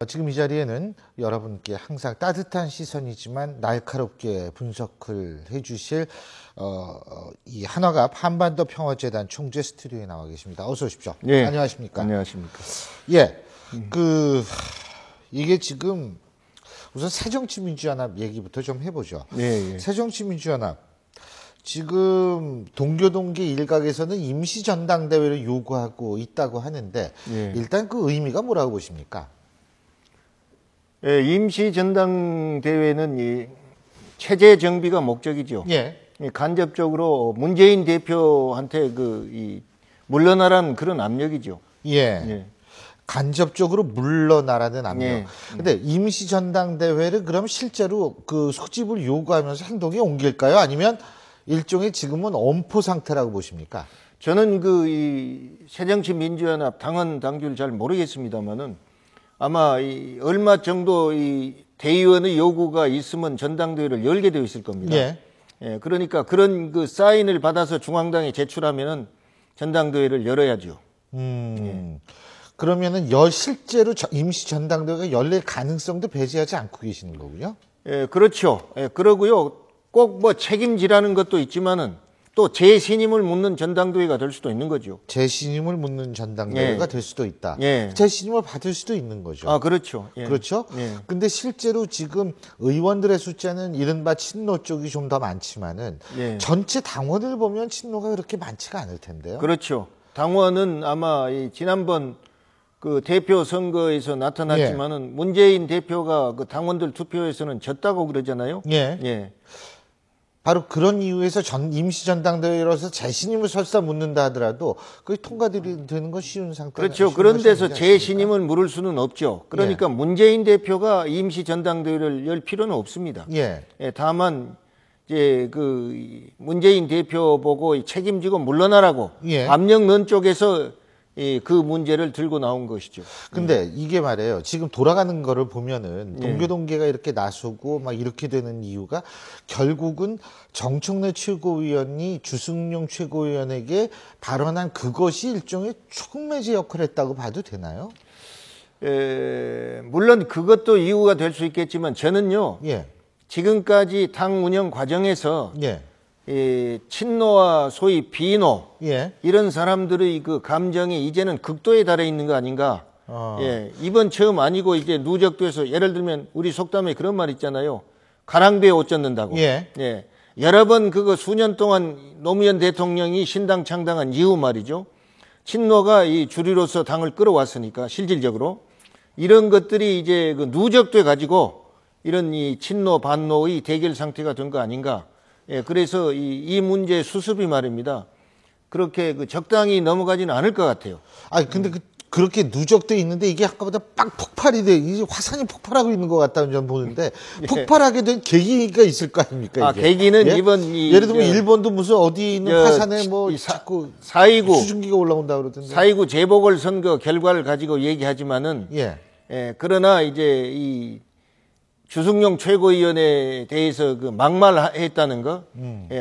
지금 이 자리에는 여러분께 항상 따뜻한 시선이지만 날카롭게 분석을 해주실 이 한화갑 한반도 평화재단 총재 스튜디오에 나와 계십니다. 어서 오십시오. 예. 안녕하십니까? 안녕하십니까? 예. 이게 지금 우선 새정치민주연합 얘기부터 좀 해보죠. 예. 새정치민주연합 지금 동교동계 일각에서는 임시전당대회를 요구하고 있다고 하는데 일단 그 의미가 뭐라고 보십니까? 예, 임시전당대회는 이 체제 정비가 목적이죠. 예. 간접적으로 문재인 대표한테 물러나라는 그런 압력이죠. 예. 간접적으로 물러나라는 압력. 예. 근데 임시전당대회를 그럼 실제로 그 소집을 요구하면서 행동에 옮길까요? 아니면 일종의 지금은 엄포 상태라고 보십니까? 저는 이 새정치민주연합 당원 당규를 잘 모르겠습니다만은 아마 얼마 정도 대의원의 요구가 있으면 전당대회를 열게 되어 있을 겁니다. 예. 예, 그러니까 그런 사인을 받아서 중앙당에 제출하면은 전당대회를 열어야죠. 그러면은 실제로 임시 전당대회가 열릴 가능성도 배제하지 않고 계시는 거군요. 예, 그렇죠. 예, 그러고요. 꼭 책임지라는 것도 있지만은 또 재신임을 묻는 전당대회가 될 수도 있는 거죠. 재신임을 묻는 전당대회가 될 수도 있다. 예. 재신임을 받을 수도 있는 거죠. 아, 그렇죠. 예. 그렇죠? 예. 근데 실제로 지금 의원들의 숫자는 이른바 친노 쪽이 좀 더 많지만은 전체 당원을 보면 친노가 그렇게 많지가 않을 텐데요. 그렇죠. 당원은 아마 지난번 대표 선거에서 나타났지만은 문재인 대표가 당원들 투표에서는 졌다고 그러잖아요. 예. 바로 그런 이유에서 임시전당대회로서 재신임을 설사 묻는다 하더라도 그게 통과되는 건 쉬운 상태. 그렇죠. 그런 데서 재신임을 물을 수는 없죠. 그러니까 문재인 대표가 임시전당대회를 열 필요는 없습니다. 예, 다만 문재인 대표 보고 책임지고 물러나라고 압력 넣은 쪽에서 그 문제를 들고 나온 것이죠. 근데 이게 말이에요. 지금 돌아가는 거를 보면은 동교동계가 이렇게 나서고 막 이렇게 되는 이유가 결국은 정청래 최고위원이 주승용 최고위원에게 발언한 그것이 일종의 촉매제 역할을 했다고 봐도 되나요? 물론 그것도 이유가 될 수 있겠지만 저는요. 지금까지 당 운영 과정에서 친노와 소위 비노 이런 사람들의 감정이 이제는 극도에 달해 있는 거 아닌가. 이번 처음 아니고 이제 누적돼서 예를 들면 우리 속담에 그런 말 있잖아요. 가랑비에 옷 젖는다고. 여러 번 수년 동안 노무현 대통령이 신당 창당한 이후 말이죠. 친노가 주류로서 당을 끌어왔으니까 실질적으로 이런 것들이 이제 누적돼 가지고 이런 친노 반노의 대결 상태가 된 거 아닌가. 그래서 이 문제 수습이 말입니다. 그렇게 적당히 넘어가지는 않을 것 같아요. 근데 그렇게 누적돼 있는데 이게 아까보다 빡 폭발이 돼. 이제 화산이 폭발하고 있는 것 같다는 점 보는데 폭발하게 된 계기가 있을 거 아닙니까? 이게? 계기는 이번 예를 들면 일본도 무슨 어디 있는 화산에 자꾸 4.29 수증기가 올라온다 그러던데. 4.29 재보궐선거 결과를 가지고 얘기하지만은 그러나 이제 주승용 최고위원에 대해서 막말했다는 거,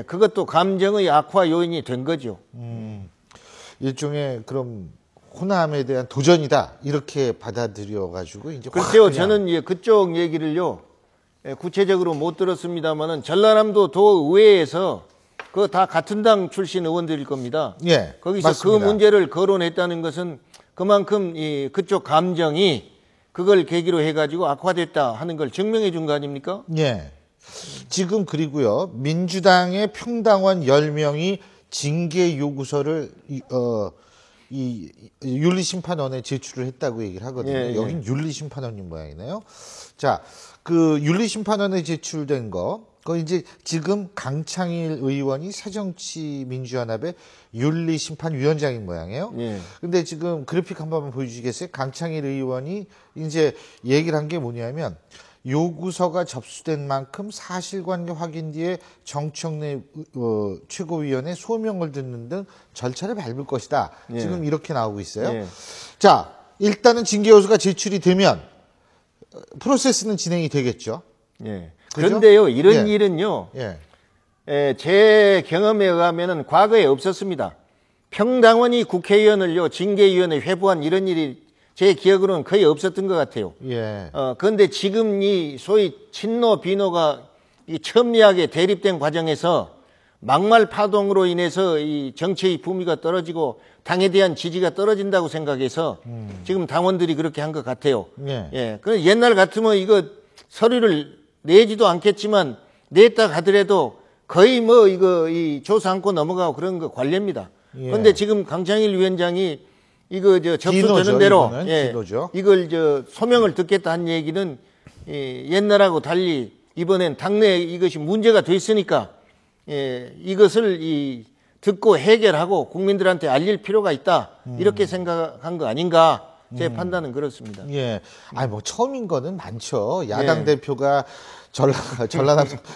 그것도 감정의 악화 요인이 된 거죠. 일종의 그럼 호남에 대한 도전이다 이렇게 받아들여 가지고 이제. 글쎄요, 저는 그쪽 얘기를요 구체적으로 못 들었습니다만은 전라남도 도의회에서 그거 다 같은 당 출신 의원들일 겁니다. 거기서 맞습니다. 그 문제를 거론했다는 것은 그만큼 그쪽 감정이 그걸 계기로 해가지고 악화됐다 하는 걸 증명해 준 거 아닙니까? 지금 그리고요, 민주당의 평당원 10명이 징계 요구서를 이 윤리심판원에 제출을 했다고 얘기를 하거든요. 여긴 윤리심판원인 모양이네요. 자, 그 윤리심판원에 제출된 그거 이제 지금 강창일 의원이 새정치민주연합의 윤리심판위원장인 모양이에요. 근데 지금 그래픽 한번 보여주시겠어요? 강창일 의원이 이제 얘기를 한 게 뭐냐면 요구서가 접수된 만큼 사실관계 확인 뒤에 정청래 최고위원의 소명을 듣는 등 절차를 밟을 것이다. 지금 이렇게 나오고 있어요. 자, 일단은 징계 요구서가 제출이 되면 프로세스는 진행이 되겠죠. 그런데요, 이런 일은요, 제 경험에 의하면은 과거에 없었습니다. 평당원이 국회의원을요, 징계위원회 회부한 이런 일이 제 기억으로는 거의 없었던 것 같아요. 예. 그런데 지금 이 소위 친노 비노가 이 첨예하게 대립된 과정에서 막말 파동으로 인해서 이 정치의 품위가 떨어지고 당에 대한 지지가 떨어진다고 생각해서 지금 당원들이 그렇게 한 것 같아요. 예. 예. 그 옛날 같으면 이거 서류를 내지도 않겠지만 냈다 하더라도 거의 뭐 이거 이 조사 않고 넘어가고 그런 거 관례입니다. 예. 그런데 지금 강창일 위원장이 이거 접수되는 진호죠, 대로 예, 진호죠. 이걸 소명을 듣겠다 한 얘기는 옛날하고 달리 이번엔 당내에 이것이 문제가 됐으니까 이것을 듣고 해결하고 국민들한테 알릴 필요가 있다 이렇게 생각한 거 아닌가 제 판단은 그렇습니다. 예, 아니 뭐 처음인 거는 많죠. 야당 대표가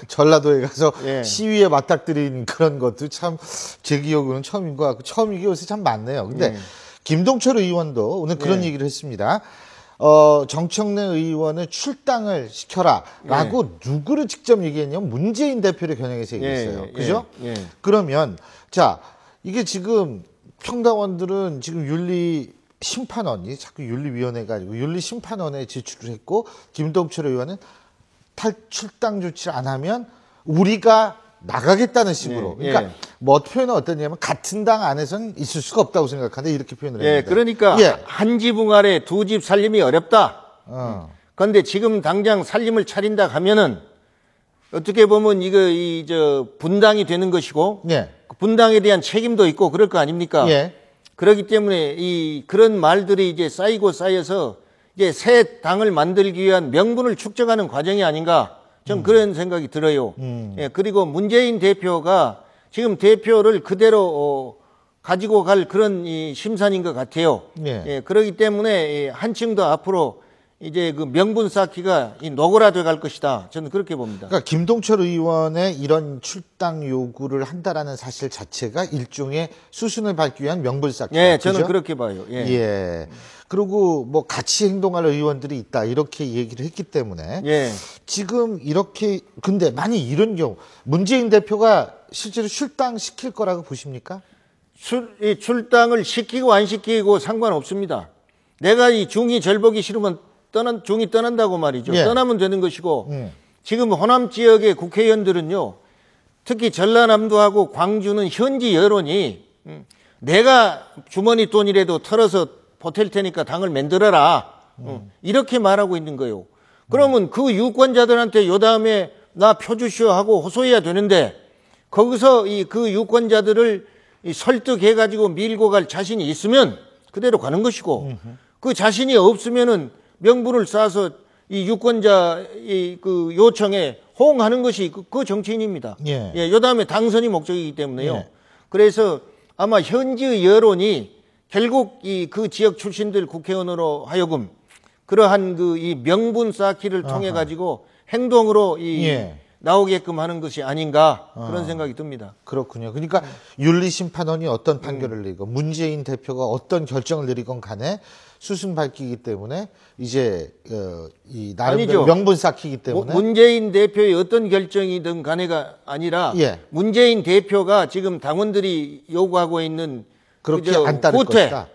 전라도에 가서 시위에 맞닥뜨린 그런 것도 참 제 기억으로는 처음인 것 같고 처음이기 요새 참 많네요. 근데 김동철 의원도 오늘 그런 얘기를 했습니다. 정청래 의원을 출당을 시켜라라고 누구를 직접 얘기했냐면 문재인 대표를 겨냥해서 얘기했어요. 그죠? 그러면 자 이게 지금 평당원들은 지금 윤리심판원이 자꾸 윤리위원회가 아니고 윤리심판원에 제출을 했고 김동철 의원은 탈출당 조치를 안 하면 우리가 나가겠다는 식으로. 그러니까 뭐 표현은 어떠냐면 같은 당 안에서는 있을 수가 없다고 생각하는데 이렇게 표현을 했는데. 그러니까 한 지붕 아래 두 집 살림이 어렵다. 그런데 지금 당장 살림을 차린다 하면은 어떻게 보면 이거 분당이 되는 것이고 분당에 대한 책임도 있고 그럴 거 아닙니까? 그렇기 때문에 그런 말들이 이제 쌓이고 쌓여서 이제 새 당을 만들기 위한 명분을 축적하는 과정이 아닌가. 전 그런 생각이 들어요. 그리고 문재인 대표가 지금 대표를 그대로 가지고 갈 그런 심산인 것 같아요. 그렇기 때문에 한층 더 앞으로 이제 그 명분 쌓기가 노골화돼 갈 것이다. 저는 그렇게 봅니다. 그러니까 김동철 의원의 이런 출당 요구를 한다라는 사실 자체가 일종의 수순을 밟기 위한 명분 쌓기. 저는 그렇게 봐요. 그리고 뭐 같이 행동할 의원들이 있다 이렇게 얘기를 했기 때문에 지금 이렇게 근데 만약 이런 경우 문재인 대표가 실제로 출당시킬 거라고 보십니까? 출당을 시키고 안 시키고 상관없습니다. 내가 이 중이 절보기 싫으면 중이 떠난다고 말이죠. 떠나면 되는 것이고 지금 호남 지역의 국회의원들은요. 특히 전라남도하고 광주는 현지 여론이 내가 주머니 돈이라도 털어서 보탤 테니까 당을 만들어라. 이렇게 말하고 있는 거예요. 그러면 그 유권자들한테 요 다음에 나 표 주시오 하고 호소해야 되는데 거기서 그 유권자들을 설득해가지고 밀고 갈 자신이 있으면 그대로 가는 것이고 그 자신이 없으면은 명분을 쌓아서 이 유권자 그 요청에 호응하는 것이 그 정치인입니다. 요 다음에 당선이 목적이기 때문에요. 그래서 아마 현지 여론이 결국 그 지역 출신들 국회의원으로 하여금 그러한 이 명분 쌓기를 통해 가지고 행동으로 나오게끔 하는 것이 아닌가 그런 생각이 듭니다. 그렇군요. 그러니까 윤리심판원이 어떤 판결을 내건 문재인 대표가 어떤 결정을 내리건 간에 수순 밝히기 때문에 이제 이 나름대로 명분 쌓기기 때문에 문재인 대표의 어떤 결정이든 간에가 아니라 문재인 대표가 지금 당원들이 요구하고 있는 그렇게 안 따를 것이다.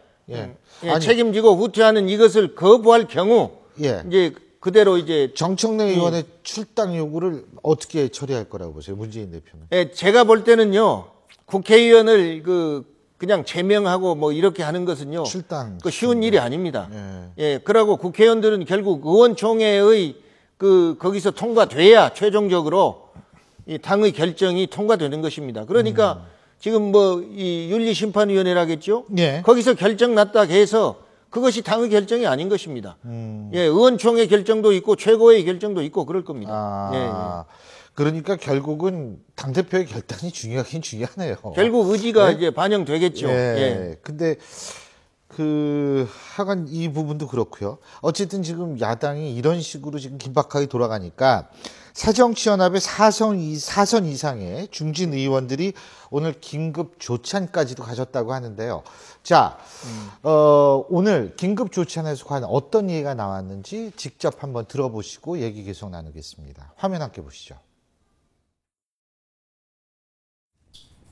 책임지고 후퇴하는 이것을 거부할 경우 이제 그대로 이제 정청래 의원의 출당 요구를 어떻게 처리할 거라고 보세요, 문재인 대표는? 제가 볼 때는요, 국회의원을 그냥 제명하고 뭐 이렇게 하는 것은요, 출당 쉬운 일이 아닙니다. 그러고 국회의원들은 결국 의원총회의 거기서 통과돼야 최종적으로 이 당의 결정이 통과되는 것입니다. 그러니까 지금 이 윤리심판위원회라겠죠? 거기서 결정 났다 해서 그것이 당의 결정이 아닌 것입니다. 의원총회 결정도 있고 최고의 결정도 있고 그럴 겁니다. 그러니까 결국은 당대표의 결단이 중요하긴 중요하네요. 결국 의지가 이제 반영되겠죠. 근데 하여간 이 부분도 그렇고요. 어쨌든 지금 야당이 이런 식으로 지금 긴박하게 돌아가니까 새정치연합의 4선 이상의 중진 의원들이 오늘 긴급 조찬까지도 가졌다고 하는데요. 자, 오늘 긴급 조찬에서 과연 어떤 얘기가 나왔는지 직접 한번 들어보시고 얘기 계속 나누겠습니다. 화면 함께 보시죠.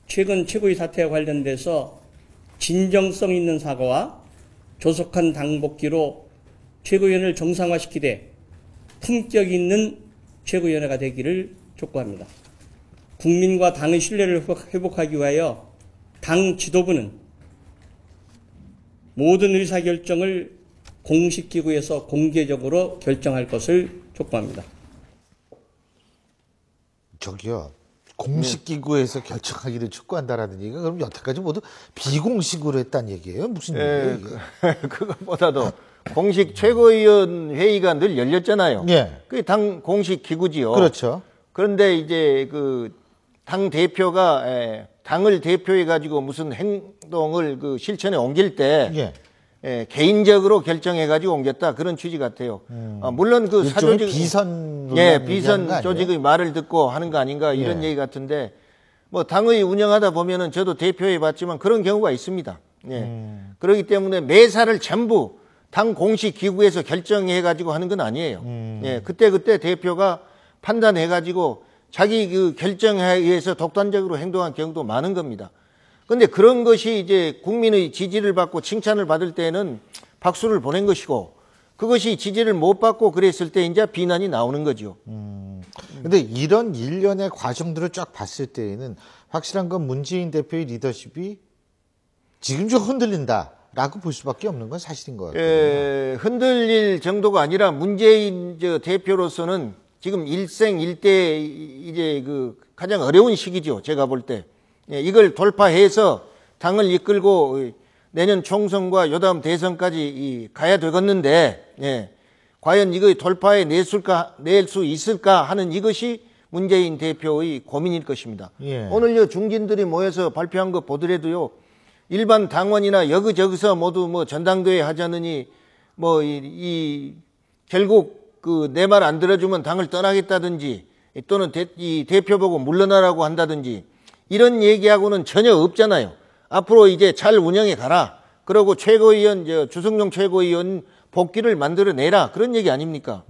최근 최고위 사태와 관련돼서 진정성 있는 사과와 조속한 당 복귀로 최고위원회를 정상화시키되 품격 있는 최고위원회가 되기를 촉구합니다. 국민과 당의 신뢰를 회복하기 위하여 당 지도부는 모든 의사결정을 공식기구에서 공개적으로 결정할 것을 촉구합니다. 저기요. 공식기구에서 결정하기를 촉구한다라는 얘기가 그럼 여태까지 모두 비공식으로 했다는 얘기예요? 무슨 얘기예요? 그것보다도 공식 최고위원 회의가 늘 열렸잖아요. 그게 당 공식 기구지요. 그렇죠. 그런데 이제 그 당 대표가 당을 대표해 가지고 무슨 행동을 그 실천에 옮길 때 개인적으로 결정해 가지고 옮겼다 그런 취지 같아요. 물론 그 사조직 비선 조직의 말을 듣고 하는 거 아닌가 이런 얘기 같은데 뭐 당의 운영하다 보면은 저도 대표해 봤지만 그런 경우가 있습니다. 그렇기 때문에 매사를 전부 당 공식 기구에서 결정해 가지고 하는 건 아니에요. 그때 대표가 판단해 가지고 자기 그 결정에 의해서 독단적으로 행동한 경우도 많은 겁니다. 근데 그런 것이 이제 국민의 지지를 받고 칭찬을 받을 때는 박수를 보낸 것이고 그것이 지지를 못 받고 그랬을 때 이제 비난이 나오는 거죠. 근데 이런 일련의 과정들을 쫙 봤을 때에는 확실한 건 문재인 대표의 리더십이 지금 좀 흔들린다라고 볼 수밖에 없는 건 사실인 것 같아요. 흔들릴 정도가 아니라 문재인 대표로서는 지금 일생일대 이제 그 가장 어려운 시기죠. 제가 볼 때. 이걸 돌파해서 당을 이끌고 내년 총선과 요다음 대선까지 가야 되겠는데, 과연 이거 돌파해 낼 수 있을까 하는 이것이 문재인 대표의 고민일 것입니다. 오늘 중진들이 모여서 발표한 거 보더라도요, 일반 당원이나 여기저기서 모두 뭐 전당대회 하자느니 결국 내 말 안 들어주면 당을 떠나겠다든지 또는 이 대표 보고 물러나라고 한다든지 이런 얘기하고는 전혀 없잖아요. 앞으로 이제 잘 운영해 가라. 그리고 최고위원, 주성용 최고위원 복귀를 만들어내라. 그런 얘기 아닙니까?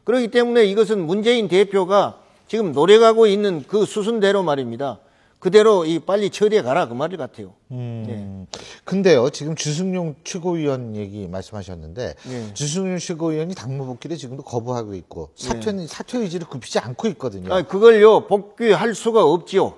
그렇기 때문에 이것은 문재인 대표가 지금 노력하고 있는 그 수순대로 말입니다. 그대로 빨리 처리해 가라. 그 말 같아요. 근데요, 지금 주승용 최고위원 얘기 말씀하셨는데, 주승용 최고위원이 당무 복귀를 지금도 거부하고 있고, 사퇴 의지를 굽히지 않고 있거든요. 그걸요, 복귀할 수가 없지요.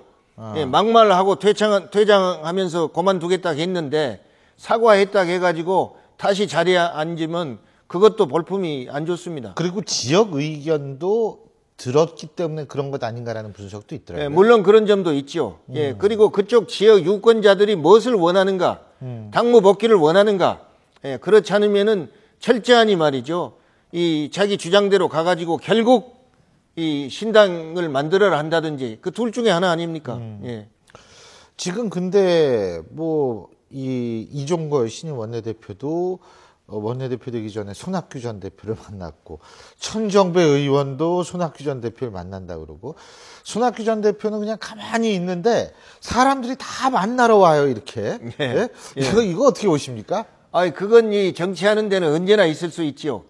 막말하고 퇴장하면서 그만두겠다 했는데, 사과했다 해가지고 다시 자리에 앉으면 그것도 볼품이 안 좋습니다. 그리고 지역 의견도 들었기 때문에 그런 것 아닌가라는 분석도 있더라고요. 물론 그런 점도 있죠. 그리고 그쪽 지역 유권자들이 무엇을 원하는가, 당무 복귀를 원하는가. 그렇지 않으면은 철저하니 말이죠. 이 자기 주장대로 가가지고 결국 이 신당을 만들어라 한다든지 그 둘 중에 하나 아닙니까? 지금 근데 이종걸 신임 원내대표도 원내대표 되기 전에 손학규 전 대표를 만났고, 천정배 의원도 손학규 전 대표를 만난다 그러고, 손학규 전 대표는 그냥 가만히 있는데 사람들이 다 만나러 와요, 이렇게. 이거 어떻게 보십니까? 그건 이 정치하는 데는 언제나 있을 수 있지요.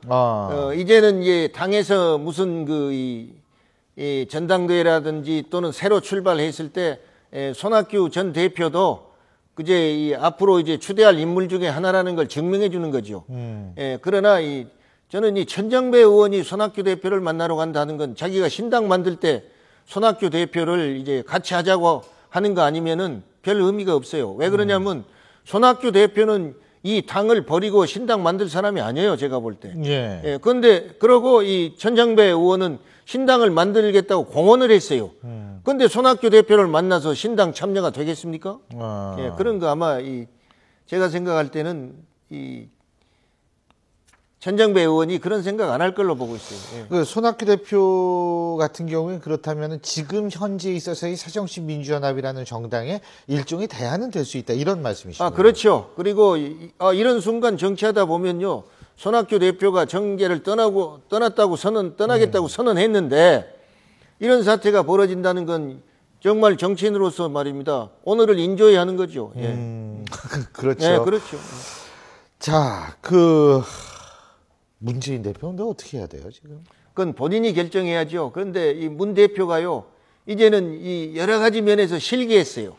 이제는 당에서 무슨 이 전당대회라든지 또는 새로 출발했을 때 손학규 전 대표도 그제 앞으로 이제 추대할 인물 중에 하나라는 걸 증명해 주는 거죠. 그러나 저는 이 천정배 의원이 손학규 대표를 만나러 간다는 건 자기가 신당 만들 때 손학규 대표를 이제 같이 하자고 하는 거 아니면은 별 의미가 없어요. 왜 그러냐면 손학규 대표는 이 당을 버리고 신당 만들 사람이 아니에요. 제가 볼 때. 그런데 그러고 이 천정배 의원은 신당을 만들겠다고 공언을 했어요. 그런데 손학규 대표를 만나서 신당 참여가 되겠습니까? 그런 거 아마 제가 생각할 때는 천정배 의원이 그런 생각 안 할 걸로 보고 있어요. 그 손학규 대표 같은 경우에 그렇다면 지금 현재에 있어서의 새정치 민주연합이라는 정당의 일종의 대안은 될 수 있다, 이런 말씀이시죠? 그렇죠. 그리고 이런 순간 정치하다 보면요, 손학규 대표가 정계를 떠나겠다고 선언했는데 이런 사태가 벌어진다는 건 정말 정치인으로서 말입니다. 오늘을 인조해야 하는 거죠. 그렇죠. 그렇죠. 자, 문재인 대표는 어떻게 해야 돼요, 지금? 그건 본인이 결정해야죠. 그런데 이 문 대표가요, 이제는 여러 가지 면에서 실기했어요.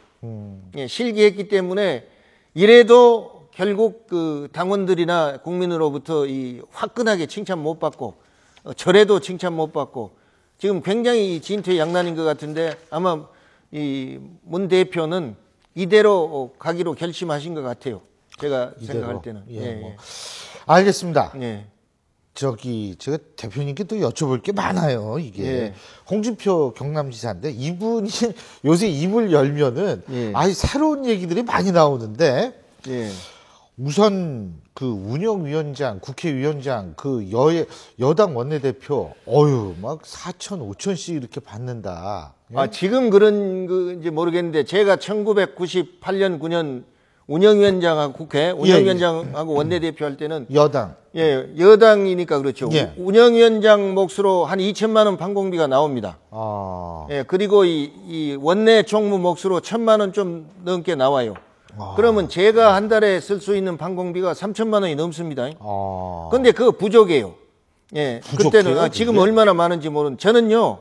실기했기 때문에 이래도 결국 그 당원들이나 국민으로부터 이 화끈하게 칭찬 못 받고 절에도 칭찬 못 받고 지금 굉장히 진퇴양난인 것 같은데 아마 이 문 대표는 이대로 가기로 결심하신 것 같아요. 제가 생각할 때는. 예, 뭐. 알겠습니다. 예. 제가 대표님께 또 여쭤볼 게 많아요, 이게. 예. 홍준표 경남지사인데, 이분이 요새 입을 열면은, 예. 새로운 얘기들이 많이 나오는데, 예. 우선 그 운영위원장, 국회의원장, 그 여당 원내대표, 막 4천, 5천씩 이렇게 받는다. 예? 지금 그런 건지 모르겠는데, 제가 1998년, 9년 운영위원장하고 국회, 운영위원장하고 원내대표 할 때는 여당. 예, 여당이니까 그렇죠. 예. 운영위원장 몫으로 한 2천만 원 판공비가 나옵니다. 예, 그리고 이 원내 총무 몫으로 1,000만 원 좀 넘게 나와요. 그러면 제가 한 달에 쓸 수 있는 판공비가 3천만 원이 넘습니다. 근데 그거 부족해요. 예, 그때는 지금 얼마나 많은지 모르는. 저는요,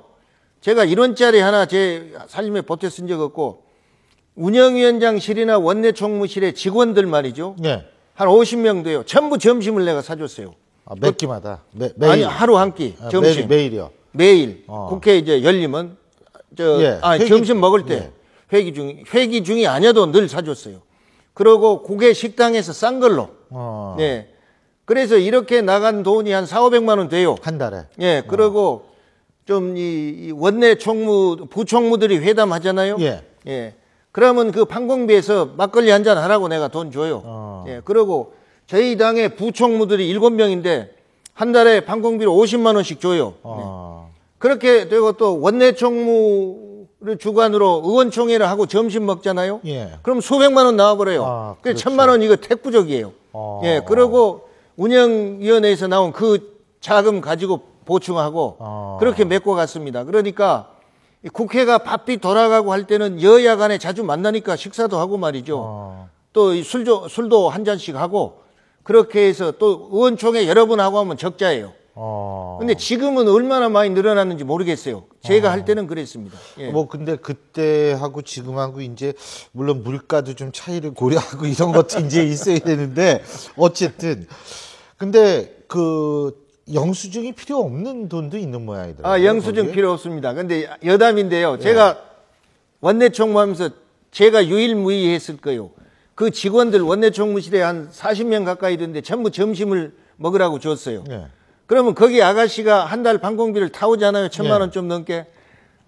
제가 1원짜리 하나 제 삶에 보태 쓴 적 없고, 운영위원장실이나 원내총무실의 직원들 말이죠. 예. 한 50명 돼요. 전부 점심을 내가 사줬어요. 몇 끼마다? 매일? 아니, 하루 한 끼. 점심. 매일이요? 매일. 국회 이제 열리면, 점심 먹을 때 회기 중이 아니어도 늘 사줬어요. 그러고 국회 식당에서 싼 걸로. 네. 그래서 이렇게 나간 돈이 한 400~500만 원 돼요. 한 달에. 예. 그러고 좀 이 원내 부총무들이 회담하잖아요. 예. 예. 그러면 그 판공비에서 막걸리 한잔 하라고 내가 돈 줘요. 예. 그리고 저희 당의 부총무들이 7명인데 한 달에 판공비로 50만 원씩 줘요. 네. 그렇게 되고 또 원내 총무를 주관으로 의원총회를 하고 점심 먹잖아요. 예. 그럼 수백만 원 나와버려요. 그래서 1,000만 원 이거 택부족이에요. 예. 그리고 운영위원회에서 나온 그 자금 가지고 보충하고 그렇게 메꿔 갔습니다. 그러니까 국회가 바삐 돌아가고 할 때는 여야 간에 자주 만나니까 식사도 하고 말이죠. 또 술도 한 잔씩 하고 그렇게 해서 또 의원총회 여러 번 하고 하면 적자예요. 근데 지금은 얼마나 많이 늘어났는지 모르겠어요. 제가 할 때는 그랬습니다. 예. 근데 그때하고 지금하고 이제 물론 물가도 좀 차이를 고려하고 이런 것도 이제 있어야 되는데 어쨌든 근데 그 영수증이 필요 없는 돈도 있는 모양이더라고요. 영수증 필요 없습니다. 근데 여담인데요. 제가 원내 총무하면서 제가 유일무이했을 거예요. 그 직원들 원내 총무실에 한 40명 가까이 있는데 전부 점심을 먹으라고 줬어요. 예. 그러면 거기 아가씨가 한 달 판공비를 타오잖아요. 1,000만 원 좀 넘게.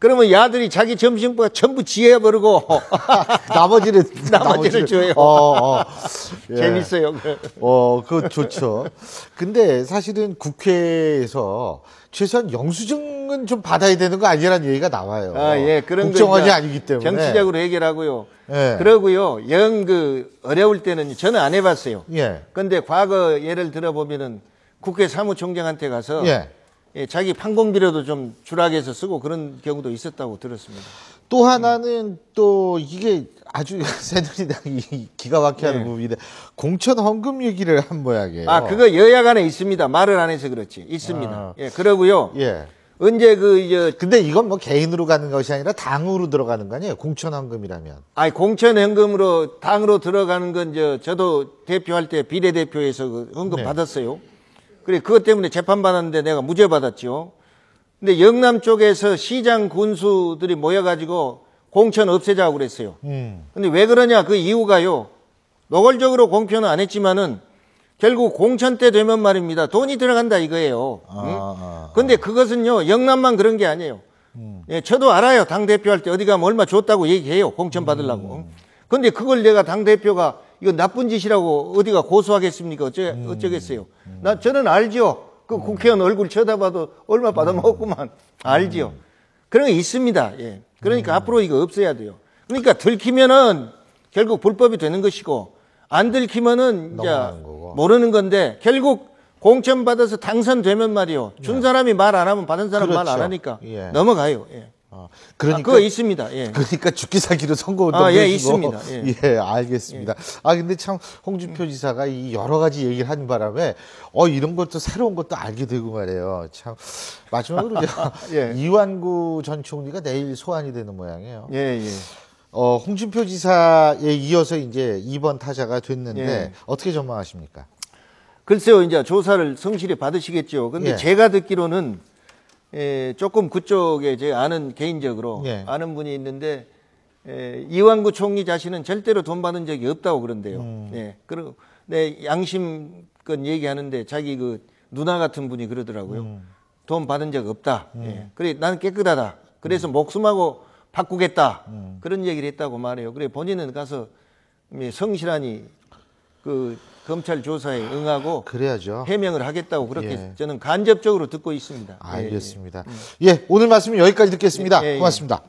그러면 야들이 자기 점심보다 전부 지혜버리고 나머지를 줘요. 예. 재밌어요. 그거 좋죠. 근데 사실은 국회에서 최소한 영수증은 좀 받아야 되는 거 아니라는 얘기가 나와요. 예, 그런 국정원이 아니기 때문에. 정치적으로 해결하고요. 예. 그러고요. 어려울 때는 저는 안 해봤어요. 예. 근데 과거 예를 들어보면은 국회 사무총장한테 가서 예. 자기 판공비라도 좀 주락해서 쓰고 그런 경우도 있었다고 들었습니다. 또 하나는 또 이게 아주 새누리당이 기가 막히게 하는 부분인데 공천 헌금 얘기를 한 모양이에요. 그거 여야 간에 있습니다. 말을 안 해서 그렇지. 있습니다. 예, 그러고요. 예. 언제 근데 이건 뭐 개인으로 가는 것이 아니라 당으로 들어가는 거 아니에요? 공천 헌금이라면. 공천 헌금으로 당으로 들어가는 건 저도 대표할 때 비례대표에서 그 헌금 받았어요. 그래, 그것 때문에 재판받았는데 내가 무죄 받았죠. 근데 영남 쪽에서 시장 군수들이 모여가지고 공천 없애자고 그랬어요. 근데 왜 그러냐, 그 이유가요. 노골적으로 공표는 안 했지만은 결국 공천 때 되면 말입니다. 돈이 들어간다 이거예요. 근데 그것은요, 영남만 그런 게 아니에요. 예, 저도 알아요. 당대표 할 때 어디 가면 얼마 줬다고 얘기해요. 공천 받으려고. 근데 그걸 내가 당대표가 이거 나쁜 짓이라고 어디가 고소하겠습니까? 어쩌겠어요. 저는 알죠. 그 국회의원 얼굴 쳐다봐도 얼마 받아먹었구만. 알죠. 그런 게 있습니다. 예. 그러니까 앞으로 이거 없어야 돼요. 그러니까 들키면은 결국 불법이 되는 것이고, 안 들키면은 이제 모르는 건데, 결국 공천 받아서 당선되면 말이요. 준 사람이 말 안 하면 받은 사람 말 안 하니까 넘어가요. 예. 그러니까 그거 있습니다. 예. 그러니까 죽기 살기로 선거운동 예, 있습니다. 예, 알겠습니다. 근데 참 홍준표 지사가 이 여러 가지 얘기를 하는 바람에 이런 것도 새로운 것도 알게 되고 말이에요. 참 마지막으로 이완구 전 총리가 내일 소환이 되는 모양이에요. 예. 홍준표 지사에 이어서 이제 2번 타자가 됐는데 예. 어떻게 전망하십니까? 글쎄요, 이제 조사를 성실히 받으시겠죠. 근데 예. 제가 듣기로는 조금 그쪽에 제가 아는 개인적으로 예. 아는 분이 있는데 이완구 총리 자신은 절대로 돈 받은 적이 없다고 그런대요. 예. 그리고 내 양심껏 얘기하는데 자기 그 누나 같은 분이 그러더라고요. 돈 받은 적 없다. 예. 그래 나는 깨끗하다. 그래서 목숨하고 바꾸겠다. 그런 얘기를 했다고 말해요. 그래 본인은 가서 성실하니 그 검찰 조사에 응하고 그래야죠. 해명을 하겠다고 그렇게 예. 저는 간접적으로 듣고 있습니다. 알겠습니다. 예, 오늘 말씀은 여기까지 듣겠습니다. 예, 예. 고맙습니다.